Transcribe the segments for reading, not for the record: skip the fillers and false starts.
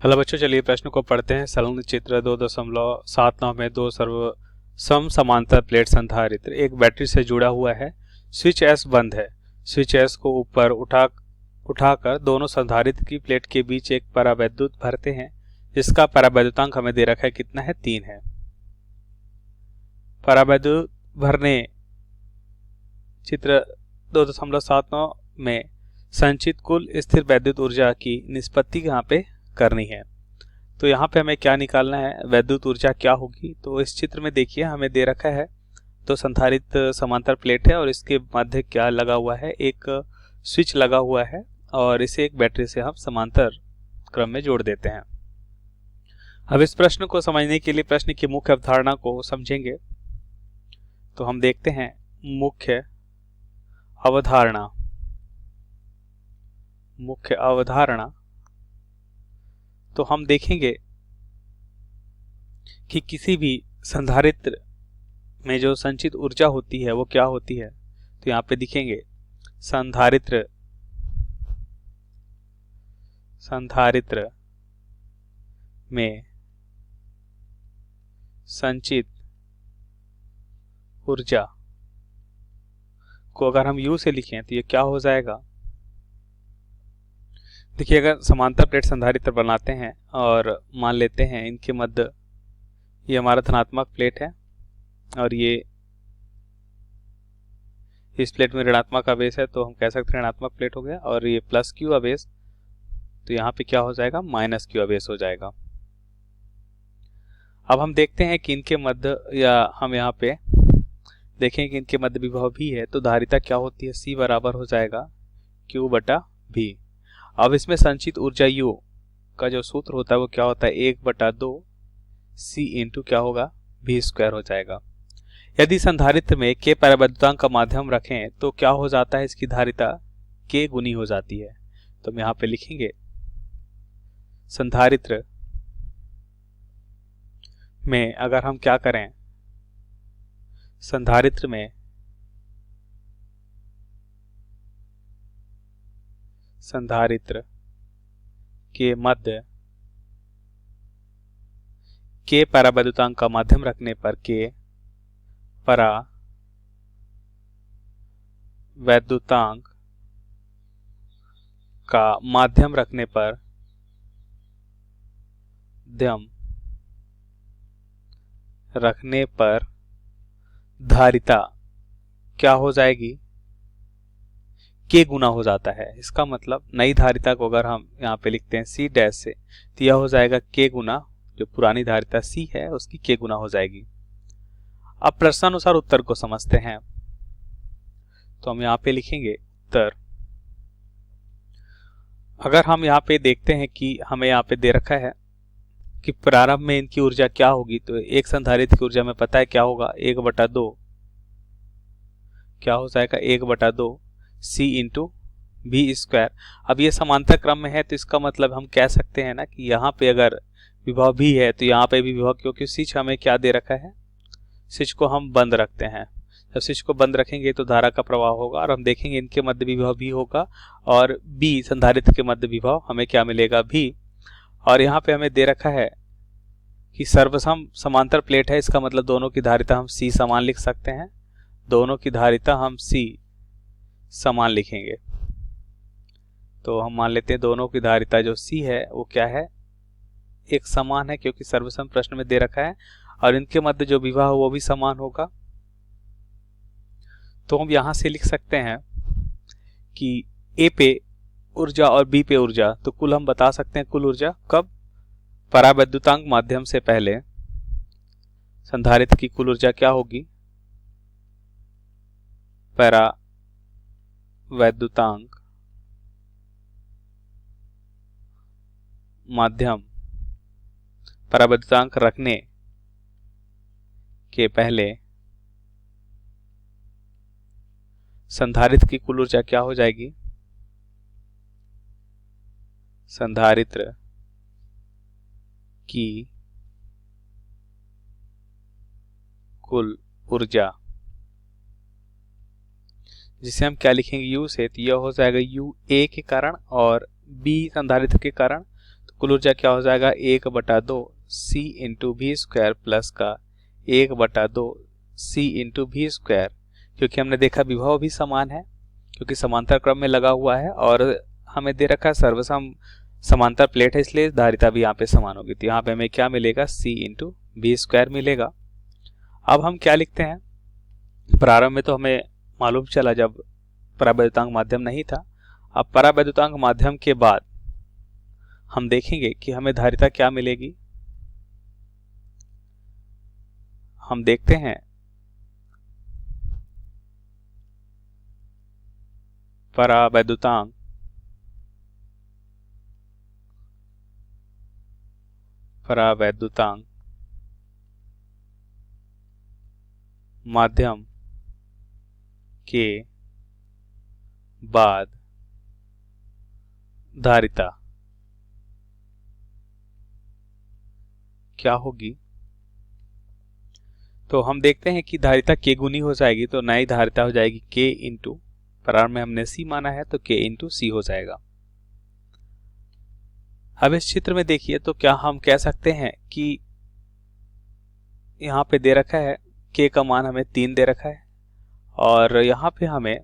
Hello बच्चों, चलिए प्रश्न को पढ़ते हैं। संलग्न चित्र 2.79 में दो सर्व सम समांतर प्लेट संधारित्र एक बैटरी से जुड़ा हुआ है। स्विच एस बंद है। स्विच एस को ऊपर उठाकर दोनों संधारित्र की प्लेट के बीच एक परावैद्युत भरते हैं, जिसका परावैद्युतांक हमें दे रखा है, कितना है, 3 है। परावैद्युत भरने चित्र 2.79 में संचित कुल स्थिर वैद्युत ऊर्जा की निष्पत्ति यहाँ पे करनी है। तो यहाँ पे हमें क्या निकालना है, वैद्युत ऊर्जा क्या होगी। तो इस चित्र में देखिए हमें दे रखा है तो संधारित्र समांतर प्लेट है और इसके मध्य क्या लगा हुआ है, एक स्विच लगा हुआ है और इसे एक बैटरी से हम समांतर क्रम में जोड़ देते हैं। अब इस प्रश्न को समझने के लिए प्रश्न की मुख्य अवधारणा को समझेंगे। तो हम देखते हैं मुख्य अवधारणा। तो हम देखेंगे कि किसी भी संधारित्र में जो संचित ऊर्जा होती है वो क्या होती है। तो यहाँ पे दिखेंगे संधारित्र में संचित ऊर्जा को अगर हम U से लिखें तो ये क्या हो जाएगा। देखिए, अगर समांतर प्लेट संधारित्र बनाते हैं और मान लेते हैं इनके मध्य ये हमारा धनात्मक प्लेट है और ये इस प्लेट में ऋणात्मक आवेश है, तो हम कह सकते हैं ऋणात्मक प्लेट हो गया, और ये प्लस क्यू आवेश, तो यहाँ पे क्या हो जाएगा, माइनस क्यू आवेश हो जाएगा। अब हम देखते हैं कि इनके मध्य, या हम यहाँ पे देखें कि इनके मध्य विभव भी है, तो धारिता क्या होती है, C बराबर हो जाएगा Q/V। अब इसमें संचित ऊर्जा U का जो सूत्र होता है वो क्या होता है, 1/2 C इंटू क्या होगा, V² हो जाएगा। यदि संधारित्र में K परावैद्युतांक का माध्यम रखें तो क्या हो जाता है, इसकी धारिता K गुनी हो जाती है। तो हम यहाँ पे लिखेंगे संधारित्र में अगर हम क्या करें, संधारित्र के मध्य K परावैद्युतांक का माध्यम रखने पर K परावैद्युतांक का माध्यम रखने पर धारिता क्या हो जाएगी, K गुना हो जाता है। इसका मतलब नई धारिता को अगर हम यहाँ पे लिखते हैं C डैश से, तो यह हो जाएगा K गुना, जो पुरानी धारिता C है उसकी K गुना हो जाएगी। अब प्रश्नानुसार उत्तर को समझते हैं। तो हम यहाँ पे लिखेंगे उत्तर। अगर हम यहाँ पे देखते हैं कि हमें यहाँ पे दे रखा है कि प्रारंभ में इनकी ऊर्जा क्या होगी, तो एक संधारित्र की ऊर्जा में पता है क्या होगा, 1/2 क्या हो जाएगा, 1/2 C इंटू V²। अब ये समांतर क्रम में है, तो इसका मतलब हम कह सकते हैं ना कि यहाँ पे अगर विभव भी है तो यहाँ पे भी विभव, क्योंकि स्विच हमें क्या दे रखा है, स्विच को हम बंद रखते हैं। जब स्विच को बंद रखेंगे तो धारा का प्रवाह होगा और हम देखेंगे इनके मध्य विभव भी होगा, और B संधारित्र के मध्य विभव हमें क्या मिलेगा, V। और यहाँ पे हमें दे रखा है कि सर्वसम समांतर प्लेट है, इसका मतलब दोनों की धारिता हम C समान लिख सकते हैं। दोनों की धारिता हम C समान लिखेंगे। तो हम मान लेते हैं दोनों की धारिता जो C है वो क्या है, एक समान है, क्योंकि सर्वसम प्रश्न में दे रखा है, और इनके मध्य जो विभव वो भी समान होगा। तो हम यहां से लिख सकते हैं कि A पे ऊर्जा और B पे ऊर्जा, तो कुल हम बता सकते हैं कुल ऊर्जा कब, परावैद्युतांक माध्यम से पहले संधारित्र की कुल ऊर्जा क्या होगी, परावैद्युतांक माध्यम, परावैद्युतांक रखने के पहले संधारित्र की कुल ऊर्जा क्या हो जाएगी, संधारित्र की कुल ऊर्जा, जिसे हम क्या लिखेंगे U से, तो यह हो जाएगा U A के कारण और B संधारित्र के कारण। तो कुल ऊर्जा क्या हो जाएगा 1/2 C into v square plus का 1/2 C इंटू वी स्क्वायर, क्योंकि हमने देखा विभव भी समान है क्योंकि समांतर क्रम में लगा हुआ है और हमें दे रखा है सर्वसम समांतर प्लेट है, इसलिए धारिता भी यहाँ पे समान होगी। तो यहाँ पे हमें क्या मिलेगा C इंटू वी स्क्वायर मिलेगा। अब हम क्या लिखते हैं, प्रारंभ में तो हमें मालूम चला जब परावैद्युतांक माध्यम नहीं था। अब परावैद्युतांक माध्यम के बाद हम देखेंगे कि हमें धारिता क्या मिलेगी। हम देखते हैं परावैद्युतांक माध्यम के बाद धारिता क्या होगी। तो हम देखते हैं कि धारिता k गुनी हो जाएगी, तो नई धारिता हो जाएगी k इंटू, प्रारंभ में हमने C माना है तो k इंटू C हो जाएगा। अब इस चित्र में देखिए तो क्या हम कह सकते हैं कि यहाँ पे दे रखा है k का मान हमें 3 दे रखा है और यहाँ पे हमें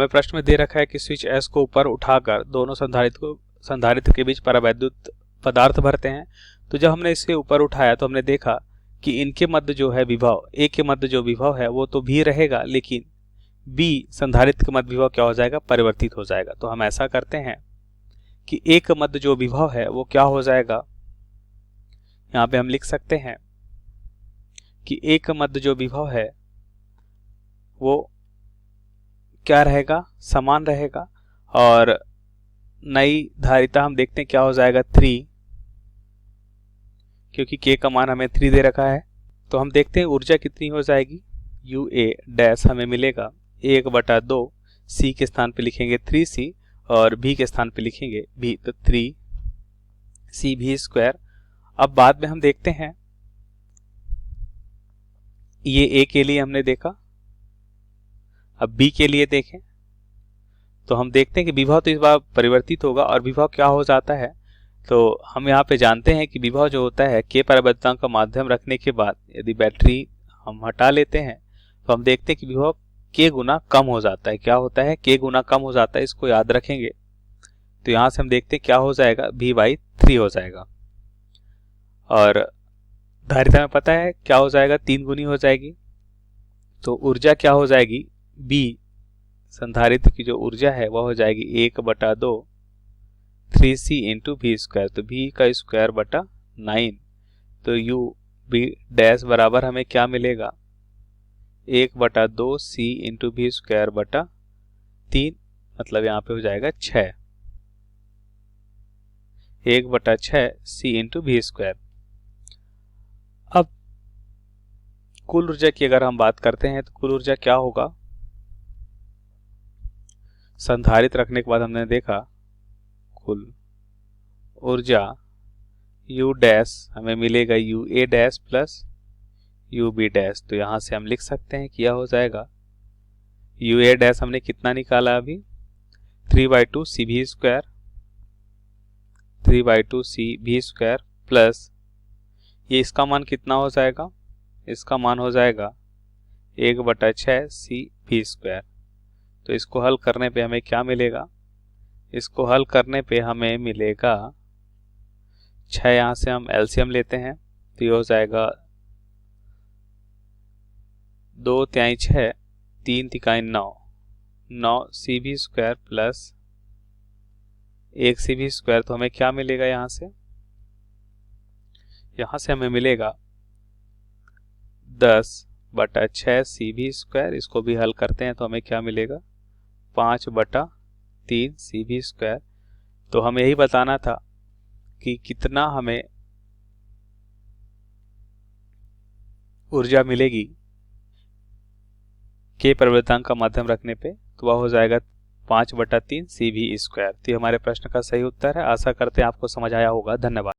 प्रश्न में दे रखा है कि स्विच S को ऊपर उठाकर दोनों संधारित्र के बीच परावैद्युत पदार्थ भरते हैं। तो जब हमने इसे ऊपर उठाया तो हमने देखा कि इनके मध्य जो है विभव, A के मध्य जो विभव है वो तो भी रहेगा, लेकिन B संधारित्र के मध्य विभव क्या हो जाएगा, परिवर्तित हो जाएगा। तो हम ऐसा करते हैं कि A के मध्य जो विभव है वो क्या हो जाएगा, यहाँ पे हम लिख सकते हैं कि A के मध्य जो विभव है वो क्या रहेगा, समान रहेगा। और नई धारिता हम देखते हैं क्या हो जाएगा 3, क्योंकि k का मान हमें 3 दे रखा है। तो हम देखते हैं ऊर्जा कितनी हो जाएगी, UA डैश हमें मिलेगा 1/2 C के स्थान पे लिखेंगे 3C और B के स्थान पे लिखेंगे B, तो 3CV स्क्वायर। अब बाद में हम देखते हैं ये A के लिए हमने देखा, अब B के लिए देखें तो हम देखते हैं कि विभव तो इस बार परिवर्तित होगा और विभव क्या हो जाता है। तो हम यहाँ पे जानते हैं कि विभव जो होता है k परावैद्युतांक का माध्यम रखने के बाद यदि बैटरी हम हटा लेते हैं तो हम देखते हैं कि विभव k गुना कम हो जाता है। क्या होता है, k गुना कम हो जाता है, इसको याद रखेंगे। तो यहाँ से हम देखते हैं क्या हो जाएगा, V/3 हो जाएगा। और धारिता में पता है क्या हो जाएगा, 3 गुनी हो जाएगी। तो ऊर्जा क्या हो जाएगी, B संधारित्र की जो ऊर्जा है वह हो जाएगी 1/2 3C इंटू वी स्क्वायर, तो V का स्क्वायर बटा 9। तो U B डैश बराबर हमें क्या मिलेगा, 1/2 C इंटू वी स्क्वायर बटा 3, मतलब यहाँ पे हो जाएगा 6, 1/6 C इंटू वी स्क्वायर। अब कुल ऊर्जा की अगर हम बात करते हैं तो कुल ऊर्जा क्या होगा, संधारित्र रखने के बाद हमने देखा कुल ऊर्जा U डैश हमें मिलेगा UA dash plus UB dash. तो यहाँ से हम लिख सकते हैं कि यह हो जाएगा UA डैश हमने कितना निकाला अभी, 3/2 CV square, 3/2 CV square plus ये इसका मान कितना हो जाएगा, इसका मान हो जाएगा 1/6 CV स्क्वायर। तो इसको हल करने पे हमें क्या मिलेगा, इसको हल करने पे हमें मिलेगा 6, यहाँ से हम एलसीएम लेते हैं तो ये हो जाएगा 2 तिहाई 6 3 तिहाई 9 CV square plus 1 CV square. तो हमें क्या मिलेगा, यहाँ से हमें मिलेगा 10/6 CV स्क्वायर। इसको भी हल करते हैं तो हमें क्या मिलेगा, 5/3 CV स्क्वायर। तो हमें यही बताना था कि कितना हमें ऊर्जा मिलेगी k परावैद्युतांक का माध्यम रखने पे, तो वह हो जाएगा 5/3 CV स्क्वायर। तो हमारे प्रश्न का सही उत्तर है। आशा करते हैं आपको समझ आया होगा। धन्यवाद।